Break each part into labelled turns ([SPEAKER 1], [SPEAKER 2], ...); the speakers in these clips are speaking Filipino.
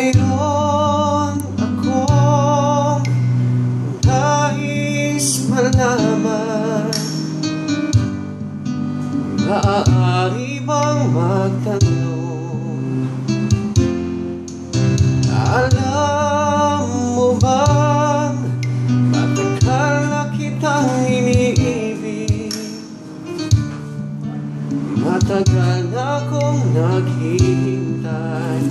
[SPEAKER 1] mayroon akong nais malaman. Maaari bang magtanong? Alam mo bang matagal na kitang iniibig? Matagal na akong naghihintay,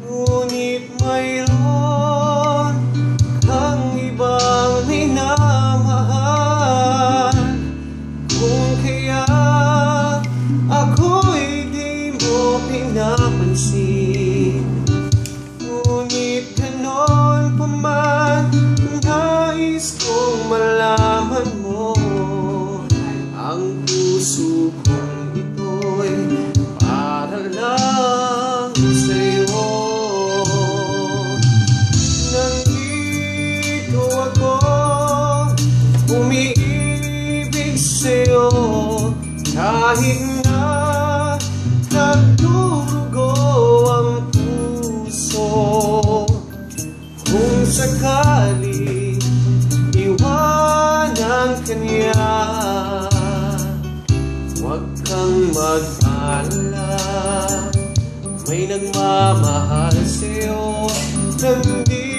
[SPEAKER 1] ngunit mayroon kang ibang minamahal. Kung kaya ako'y di mo pinapansin, ngunit ganon pa man, nais kong malaman mo. Ang puso kong ito'y para lang sa'yo. Nandito ako, umiibig sa'yo, kahit na nagdurugo ang puso. Kung sakali iwanan ka niya, huwag kang mag-alala, may nagmamahal sa'yo. Nandito